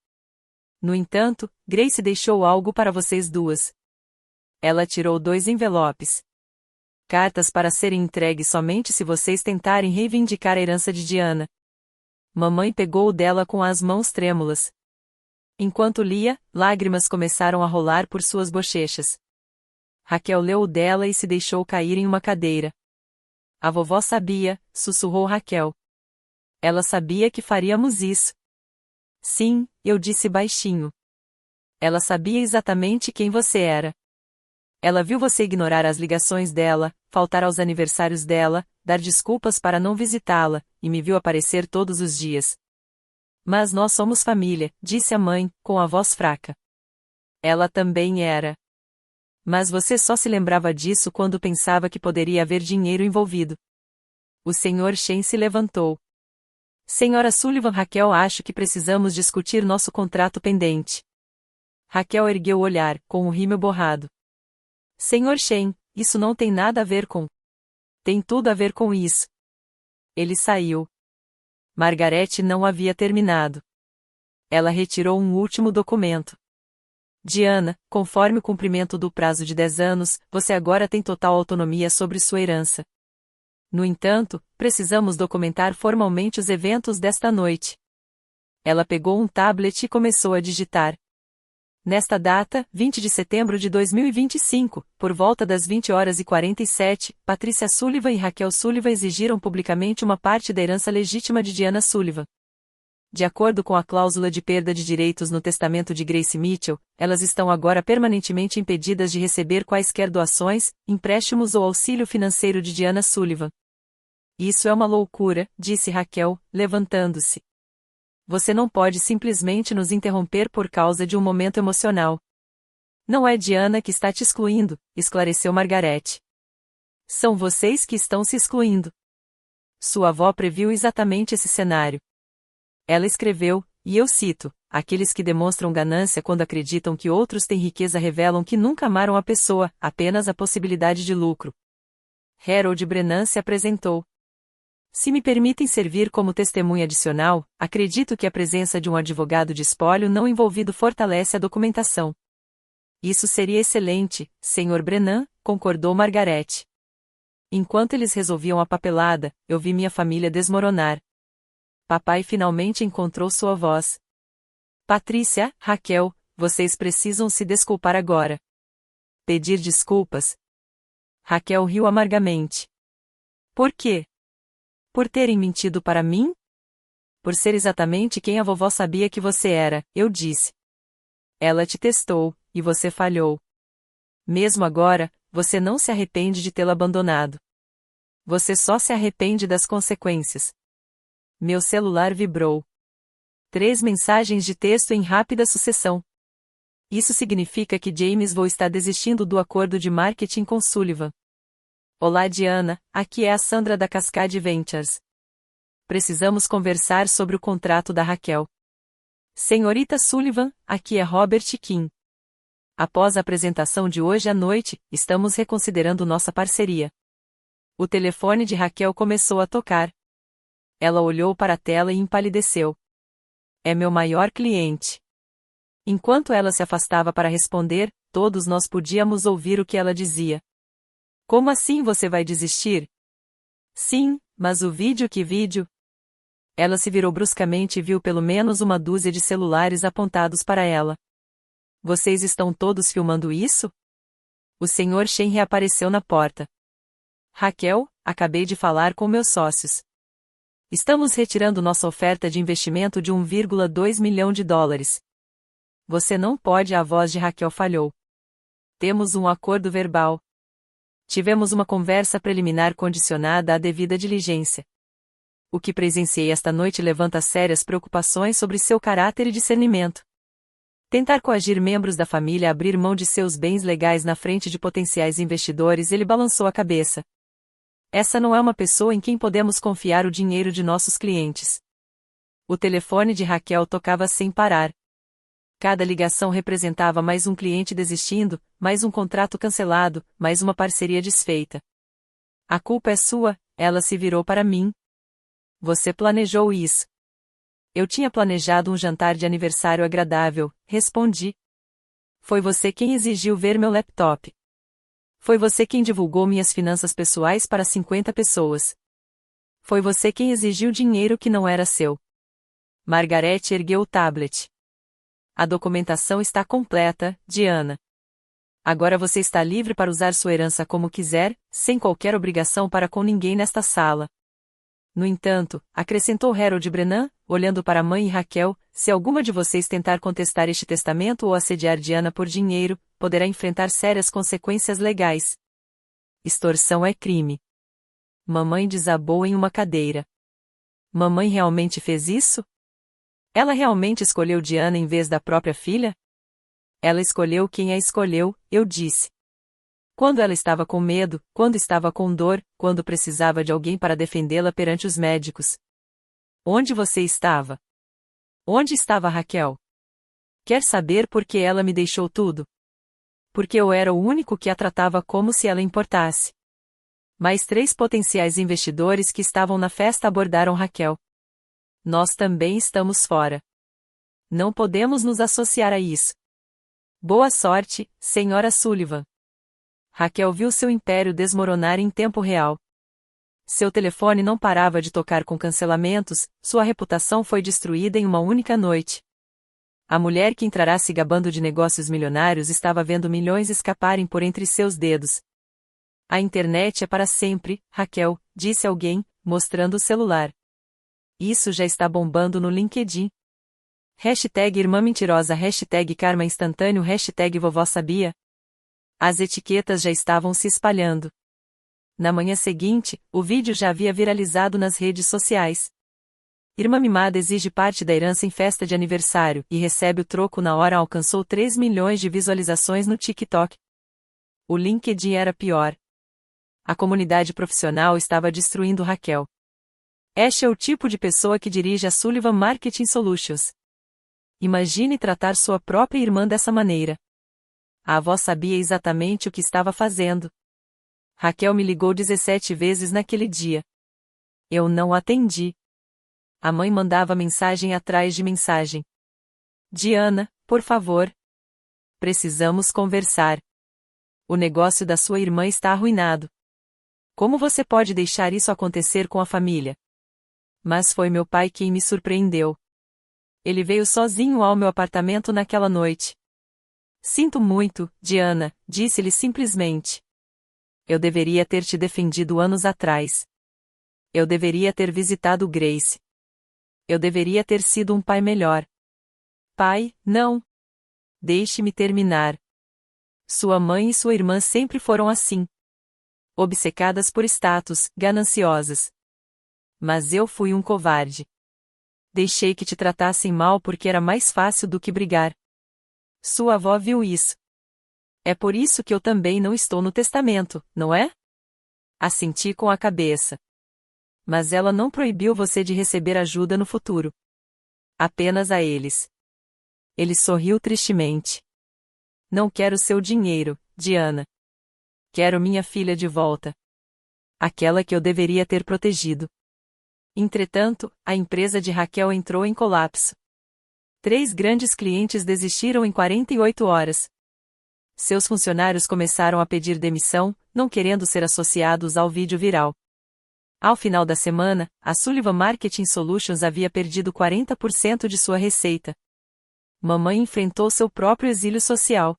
No entanto, Grace deixou algo para vocês duas. Ela tirou 2 envelopes. Cartas para serem entregues somente se vocês tentarem reivindicar a herança de Diana. Mamãe pegou o dela com as mãos trêmulas. Enquanto lia, lágrimas começaram a rolar por suas bochechas. Raquel leu o dela e se deixou cair em uma cadeira. A vovó sabia, sussurrou Raquel. Ela sabia que faríamos isso. Sim, eu disse baixinho. Ela sabia exatamente quem você era. Ela viu você ignorar as ligações dela, faltar aos aniversários dela, dar desculpas para não visitá-la, e me viu aparecer todos os dias. Mas nós somos família, disse a mãe, com a voz fraca. Ela também era. Mas você só se lembrava disso quando pensava que poderia haver dinheiro envolvido. O Sr. Shen se levantou. Senhora Sullivan, Raquel, acho que precisamos discutir nosso contrato pendente. Raquel ergueu o olhar, com o rímel borrado. Sr. Shen, isso não tem nada a ver com... Tem tudo a ver com isso. Ele saiu. Margaret não havia terminado. Ela retirou um último documento. Diana, conforme o cumprimento do prazo de 10 anos, você agora tem total autonomia sobre sua herança. No entanto, precisamos documentar formalmente os eventos desta noite. Ela pegou um tablet e começou a digitar. Nesta data, 20 de setembro de 2025, por volta das 20h47, Patrícia Sullivan e Raquel Sullivan exigiram publicamente uma parte da herança legítima de Diana Sullivan. De acordo com a cláusula de perda de direitos no testamento de Grace Mitchell, elas estão agora permanentemente impedidas de receber quaisquer doações, empréstimos ou auxílio financeiro de Diana Sullivan. Isso é uma loucura, disse Raquel, levantando-se. Você não pode simplesmente nos interromper por causa de um momento emocional. Não é Diana que está te excluindo, esclareceu Margaret. São vocês que estão se excluindo. Sua avó previu exatamente esse cenário. Ela escreveu, e eu cito, aqueles que demonstram ganância quando acreditam que outros têm riqueza revelam que nunca amaram a pessoa, apenas a possibilidade de lucro. Harold Brennan se apresentou. Se me permitem servir como testemunha adicional, acredito que a presença de um advogado de espólio não envolvido fortalece a documentação. Isso seria excelente, Sr. Brennan, concordou Margaret. Enquanto eles resolviam a papelada, eu vi minha família desmoronar. Papai finalmente encontrou sua voz. Patrícia, Raquel, vocês precisam se desculpar agora. Pedir desculpas? Raquel riu amargamente. Por quê? Por terem mentido para mim? Por ser exatamente quem a vovó sabia que você era, eu disse. Ela te testou, e você falhou. Mesmo agora, você não se arrepende de tê-la abandonado. Você só se arrepende das consequências. Meu celular vibrou. 3 mensagens de texto em rápida sucessão. Isso significa que James Vo está desistindo do acordo de marketing com Sullivan. Olá Diana, aqui é a Sandra da Cascade Ventures. Precisamos conversar sobre o contrato da Raquel. Senhorita Sullivan, aqui é Robert Kim. Após a apresentação de hoje à noite, estamos reconsiderando nossa parceria. O telefone de Raquel começou a tocar. Ela olhou para a tela e empalideceu. É meu maior cliente. Enquanto ela se afastava para responder, todos nós podíamos ouvir o que ela dizia. Como assim você vai desistir? Sim, mas o vídeo, que vídeo? Ela se virou bruscamente e viu pelo menos uma dúzia de celulares apontados para ela. Vocês estão todos filmando isso? O Sr. Shen reapareceu na porta. Raquel, acabei de falar com meus sócios. Estamos retirando nossa oferta de investimento de 1,2 milhão de dólares. Você não pode, a voz de Raquel falhou. Temos um acordo verbal. Tivemos uma conversa preliminar condicionada à devida diligência. O que presenciei esta noite levanta sérias preocupações sobre seu caráter e discernimento. Tentar coagir membros da família a abrir mão de seus bens legais na frente de potenciais investidores. Ele balançou a cabeça. Essa não é uma pessoa em quem podemos confiar o dinheiro de nossos clientes. O telefone de Raquel tocava sem parar. Cada ligação representava mais um cliente desistindo, mais um contrato cancelado, mais uma parceria desfeita. A culpa é sua, ela se virou para mim. Você planejou isso. Eu tinha planejado um jantar de aniversário agradável, respondi. Foi você quem exigiu ver meu laptop. Foi você quem divulgou minhas finanças pessoais para 50 pessoas. Foi você quem exigiu dinheiro que não era seu. Margareth ergueu o tablet. A documentação está completa, Diana. Agora você está livre para usar sua herança como quiser, sem qualquer obrigação para com ninguém nesta sala. No entanto, acrescentou Harold Brennan, olhando para a mãe e Raquel, se alguma de vocês tentar contestar este testamento ou assediar Diana por dinheiro, poderá enfrentar sérias consequências legais. Extorsão é crime. Mamãe desabou em uma cadeira. Mamãe realmente fez isso? Ela realmente escolheu Diana em vez da própria filha? Ela escolheu quem a escolheu, eu disse. Quando ela estava com medo, quando estava com dor, quando precisava de alguém para defendê-la perante os médicos. Onde você estava? Onde estava Raquel? Quer saber por que ela me deixou tudo? Porque eu era o único que a tratava como se ela importasse. Mais 3 potenciais investidores que estavam na festa abordaram Raquel. Nós também estamos fora. Não podemos nos associar a isso. Boa sorte, Sra. Sullivan. Raquel viu seu império desmoronar em tempo real. Seu telefone não parava de tocar com cancelamentos, sua reputação foi destruída em uma única noite. A mulher que entrará se gabando de negócios milionários estava vendo milhões escaparem por entre seus dedos. A internet é para sempre, Raquel, disse alguém, mostrando o celular. Isso já está bombando no LinkedIn. Hashtag irmã mentirosa, hashtag karma instantâneo, hashtag vovó sabia. As etiquetas já estavam se espalhando. Na manhã seguinte, o vídeo já havia viralizado nas redes sociais. Irmã mimada exige parte da herança em festa de aniversário e recebe o troco na hora. Alcançou 3 milhões de visualizações no TikTok. O LinkedIn era pior. A comunidade profissional estava destruindo Raquel. Este é o tipo de pessoa que dirige a Sullivan Marketing Solutions. Imagine tratar sua própria irmã dessa maneira. A avó sabia exatamente o que estava fazendo. Raquel me ligou 17 vezes naquele dia. Eu não atendi. A mãe mandava mensagem atrás de mensagem. Diana, por favor. Precisamos conversar. O negócio da sua irmã está arruinado. Como você pode deixar isso acontecer com a família? Mas foi meu pai quem me surpreendeu. Ele veio sozinho ao meu apartamento naquela noite. Sinto muito, Diana, disse-lhe simplesmente. Eu deveria ter te defendido anos atrás. Eu deveria ter visitado Grace. Eu deveria ter sido um pai melhor. Pai, não. Deixe-me terminar. Sua mãe e sua irmã sempre foram assim. Obcecadas por status, gananciosas. Mas eu fui um covarde. Deixei que te tratassem mal porque era mais fácil do que brigar. Sua avó viu isso. É por isso que eu também não estou no testamento, não é? Assenti com a cabeça. Mas ela não proibiu você de receber ajuda no futuro. Apenas a eles. Ele sorriu tristemente. Não quero seu dinheiro, Diana. Quero minha filha de volta. Aquela que eu deveria ter protegido. Entretanto, a empresa de Raquel entrou em colapso. 3 grandes clientes desistiram em 48 horas. Seus funcionários começaram a pedir demissão, não querendo ser associados ao vídeo viral. Ao final da semana, a Sullivan Marketing Solutions havia perdido 40% de sua receita. Mamãe enfrentou seu próprio exílio social.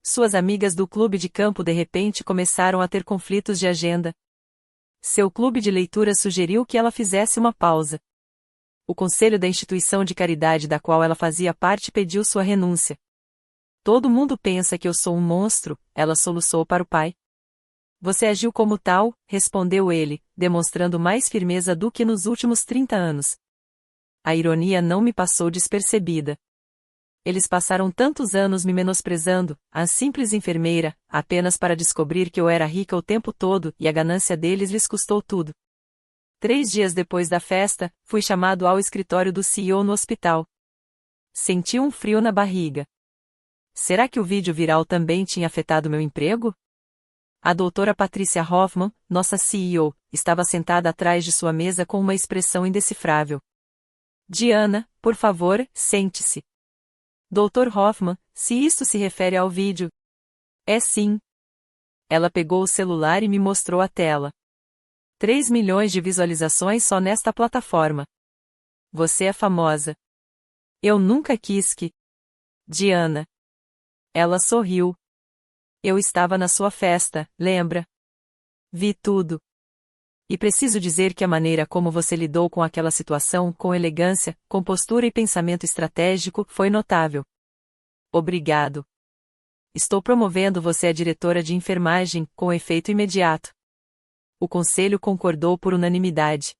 Suas amigas do clube de campo de repente começaram a ter conflitos de agenda. Seu clube de leitura sugeriu que ela fizesse uma pausa. O conselho da instituição de caridade da qual ela fazia parte pediu sua renúncia. Todo mundo pensa que eu sou um monstro, ela soluçou para o pai. Você agiu como tal, respondeu ele, demonstrando mais firmeza do que nos últimos 30 anos. A ironia não me passou despercebida. Eles passaram tantos anos me menosprezando, a simples enfermeira, apenas para descobrir que eu era rica o tempo todo e a ganância deles lhes custou tudo. 3 dias depois da festa, fui chamado ao escritório do CEO no hospital. Senti um frio na barriga. Será que o vídeo viral também tinha afetado meu emprego? A doutora Patricia Hoffman, nossa CEO, estava sentada atrás de sua mesa com uma expressão indecifrável. Diana, por favor, sente-se. Dr. Hoffman, se isto se refere ao vídeo. É sim. Ela pegou o celular e me mostrou a tela. 3 milhões de visualizações só nesta plataforma. Você é famosa. Eu nunca quis que... Diana. Ela sorriu. Eu estava na sua festa, lembra? Vi tudo. E preciso dizer que a maneira como você lidou com aquela situação, com elegância, compostura e pensamento estratégico, foi notável. Obrigado. Estou promovendo você a diretora de enfermagem, com efeito imediato. O conselho concordou por unanimidade.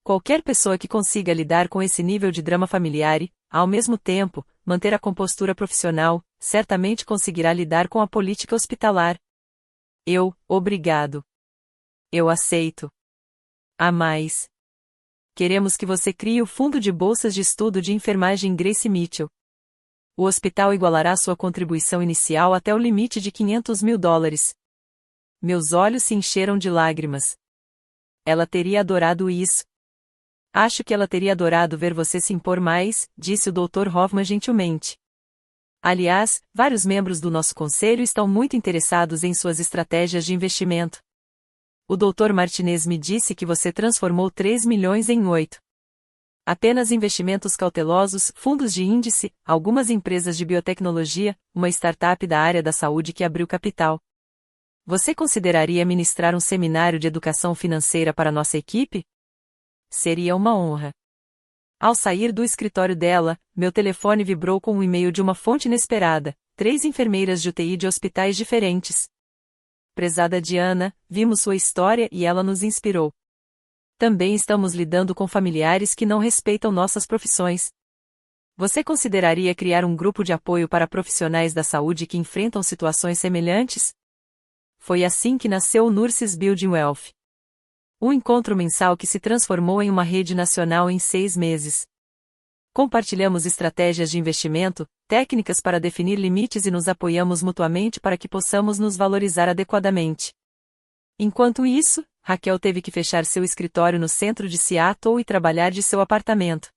Qualquer pessoa que consiga lidar com esse nível de drama familiar e, ao mesmo tempo, manter a compostura profissional, certamente conseguirá lidar com a política hospitalar. Obrigado. Eu aceito. A mais. Queremos que você crie o Fundo de Bolsas de Estudo de Enfermagem Grace Mitchell. O hospital igualará sua contribuição inicial até o limite de $500 mil. Meus olhos se encheram de lágrimas. Ela teria adorado isso. Acho que ela teria adorado ver você se impor mais, disse o Dr. Hoffman gentilmente. Aliás, vários membros do nosso conselho estão muito interessados em suas estratégias de investimento. O Dr. Martinez me disse que você transformou 3 milhões em 8. Apenas investimentos cautelosos, fundos de índice, algumas empresas de biotecnologia, uma startup da área da saúde que abriu capital. Você consideraria ministrar um seminário de educação financeira para nossa equipe? Seria uma honra. Ao sair do escritório dela, meu telefone vibrou com um e-mail de uma fonte inesperada, 3 enfermeiras de UTI de hospitais diferentes. Prezada Diana, vimos sua história e ela nos inspirou. Também estamos lidando com familiares que não respeitam nossas profissões. Você consideraria criar um grupo de apoio para profissionais da saúde que enfrentam situações semelhantes? Foi assim que nasceu o Nurses Building Wealth. Um encontro mensal que se transformou em uma rede nacional em 6 meses. Compartilhamos estratégias de investimento, técnicas para definir limites e nos apoiamos mutuamente para que possamos nos valorizar adequadamente. Enquanto isso, Raquel teve que fechar seu escritório no centro de Seattle e trabalhar de seu apartamento.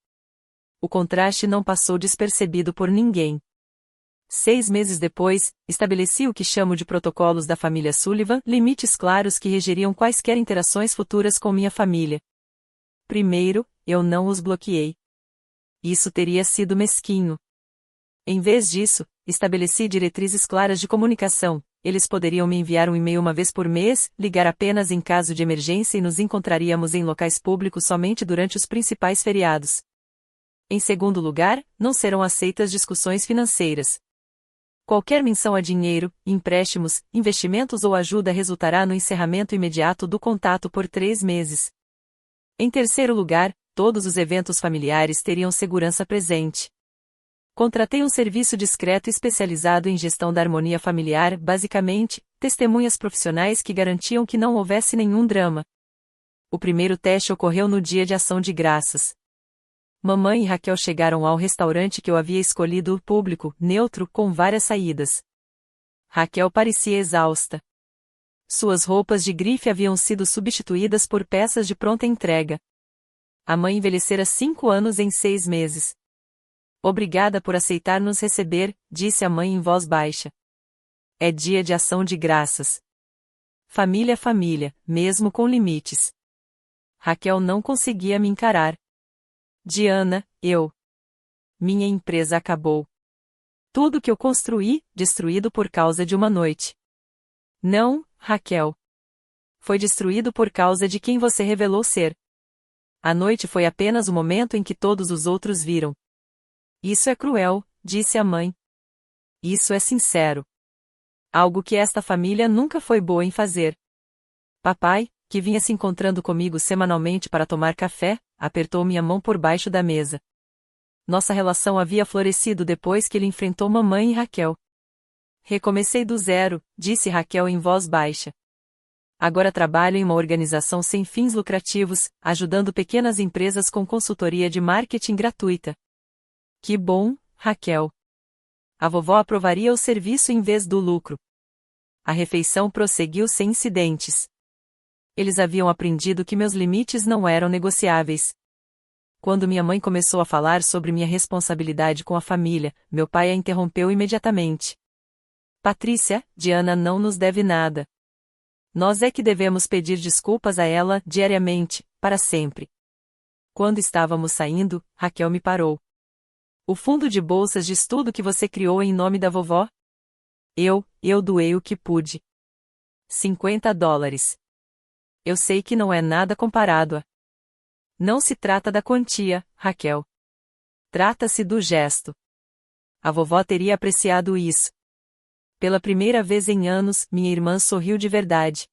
O contraste não passou despercebido por ninguém. 6 meses depois, estabeleci o que chamo de protocolos da família Sullivan, limites claros que regeriam quaisquer interações futuras com minha família. Primeiro, eu não os bloqueei. Isso teria sido mesquinho. Em vez disso, estabeleci diretrizes claras de comunicação. Eles poderiam me enviar um e-mail uma vez por mês, ligar apenas em caso de emergência e nos encontraríamos em locais públicos somente durante os principais feriados. Em segundo lugar, não serão aceitas discussões financeiras. Qualquer menção a dinheiro, empréstimos, investimentos ou ajuda resultará no encerramento imediato do contato por 3 meses. Em terceiro lugar, todos os eventos familiares teriam segurança presente. Contratei um serviço discreto especializado em gestão da harmonia familiar, basicamente, testemunhas profissionais que garantiam que não houvesse nenhum drama. O primeiro teste ocorreu no dia de Ação de Graças. Mamãe e Raquel chegaram ao restaurante que eu havia escolhido, público, neutro, com várias saídas. Raquel parecia exausta. Suas roupas de grife haviam sido substituídas por peças de pronta entrega. A mãe envelhecera 5 anos em 6 meses. Obrigada por aceitar nos receber, disse a mãe em voz baixa. É dia de Ação de Graças. Família é família, mesmo com limites. Raquel não conseguia me encarar. Diana, minha empresa acabou. Tudo que eu construí, destruído por causa de uma noite. Não, Raquel. Foi destruído por causa de quem você revelou ser. A noite foi apenas o momento em que todos os outros viram. Isso é cruel, disse a mãe. Isso é sincero. Algo que esta família nunca foi boa em fazer. Papai, que vinha se encontrando comigo semanalmente para tomar café, apertou minha mão por baixo da mesa. Nossa relação havia florescido depois que ele enfrentou mamãe e Raquel. Recomecei do zero, disse Raquel em voz baixa. Agora trabalho em uma organização sem fins lucrativos, ajudando pequenas empresas com consultoria de marketing gratuita. Que bom, Raquel. A vovó aprovaria o serviço em vez do lucro. A refeição prosseguiu sem incidentes. Eles haviam aprendido que meus limites não eram negociáveis. Quando minha mãe começou a falar sobre minha responsabilidade com a família, meu pai a interrompeu imediatamente. Patrícia, Diana não nos deve nada. Nós é que devemos pedir desculpas a ela, diariamente, para sempre. Quando estávamos saindo, Raquel me parou. O fundo de bolsas de estudo que você criou em nome da vovó? Eu doei o que pude. $50. Eu sei que não é nada comparado a... Não se trata da quantia, Raquel. Trata-se do gesto. A vovó teria apreciado isso. Pela primeira vez em anos, minha irmã sorriu de verdade.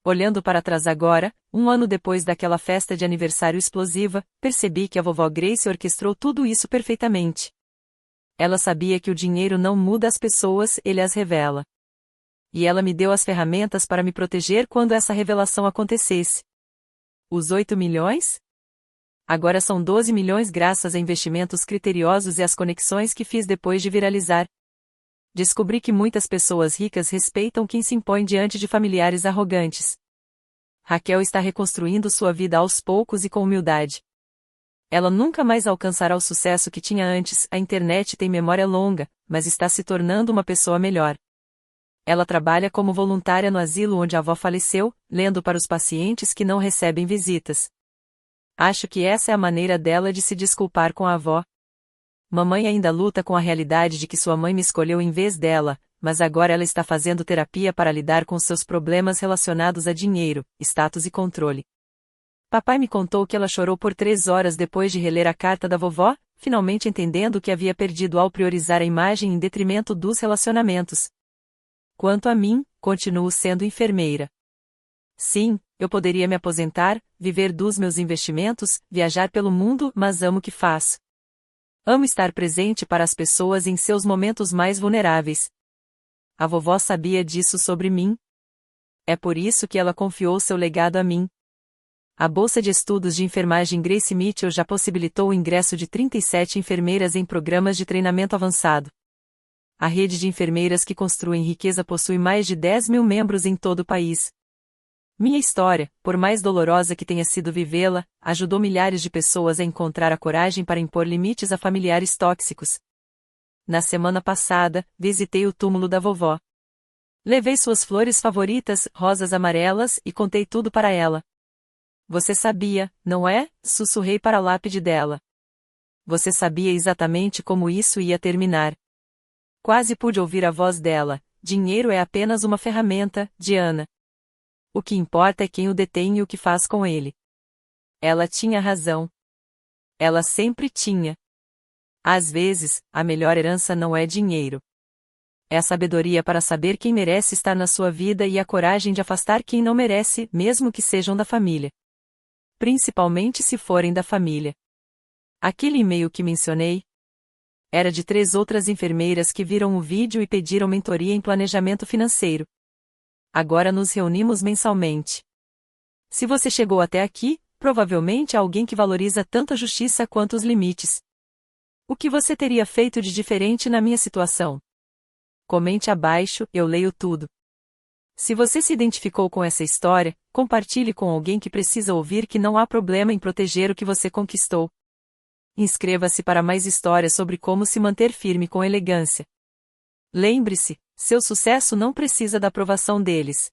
Olhando para trás agora, 1 ano depois daquela festa de aniversário explosiva, percebi que a vovó Grace orquestrou tudo isso perfeitamente. Ela sabia que o dinheiro não muda as pessoas, ele as revela. E ela me deu as ferramentas para me proteger quando essa revelação acontecesse. Os 8 milhões? Agora são 12 milhões graças a investimentos criteriosos e às conexões que fiz depois de viralizar. Descobri que muitas pessoas ricas respeitam quem se impõe diante de familiares arrogantes. Raquel está reconstruindo sua vida aos poucos e com humildade. Ela nunca mais alcançará o sucesso que tinha antes, a internet tem memória longa, mas está se tornando uma pessoa melhor. Ela trabalha como voluntária no asilo onde a avó faleceu, lendo para os pacientes que não recebem visitas. Acho que essa é a maneira dela de se desculpar com a avó. Mamãe ainda luta com a realidade de que sua mãe me escolheu em vez dela, mas agora ela está fazendo terapia para lidar com seus problemas relacionados a dinheiro, status e controle. Papai me contou que ela chorou por 3 horas depois de reler a carta da vovó, finalmente entendendo o que havia perdido ao priorizar a imagem em detrimento dos relacionamentos. Quanto a mim, continuo sendo enfermeira. Sim, eu poderia me aposentar, viver dos meus investimentos, viajar pelo mundo, mas amo o que faço. Amo estar presente para as pessoas em seus momentos mais vulneráveis. A vovó sabia disso sobre mim. É por isso que ela confiou seu legado a mim. A Bolsa de Estudos de Enfermagem Grace Mitchell já possibilitou o ingresso de 37 enfermeiras em programas de treinamento avançado. A rede de enfermeiras que construem riqueza possui mais de 10 mil membros em todo o país. Minha história, por mais dolorosa que tenha sido vivê-la, ajudou milhares de pessoas a encontrar a coragem para impor limites a familiares tóxicos. Na semana passada, visitei o túmulo da vovó. Levei suas flores favoritas, rosas amarelas, e contei tudo para ela. Você sabia, não é? Sussurrei para a lápide dela. Você sabia exatamente como isso ia terminar. Quase pude ouvir a voz dela. Dinheiro é apenas uma ferramenta, Diana. O que importa é quem o detém e o que faz com ele. Ela tinha razão. Ela sempre tinha. Às vezes, a melhor herança não é dinheiro. É a sabedoria para saber quem merece estar na sua vida e a coragem de afastar quem não merece, mesmo que sejam da família. Principalmente se forem da família. Aquele e-mail que mencionei era de 3 outras enfermeiras que viram o vídeo e pediram mentoria em planejamento financeiro. Agora nos reunimos mensalmente. Se você chegou até aqui, provavelmente há alguém que valoriza tanto a justiça quanto os limites. O que você teria feito de diferente na minha situação? Comente abaixo, eu leio tudo. Se você se identificou com essa história, compartilhe com alguém que precisa ouvir que não há problema em proteger o que você conquistou. Inscreva-se para mais histórias sobre como se manter firme com elegância. Lembre-se, seu sucesso não precisa da aprovação deles.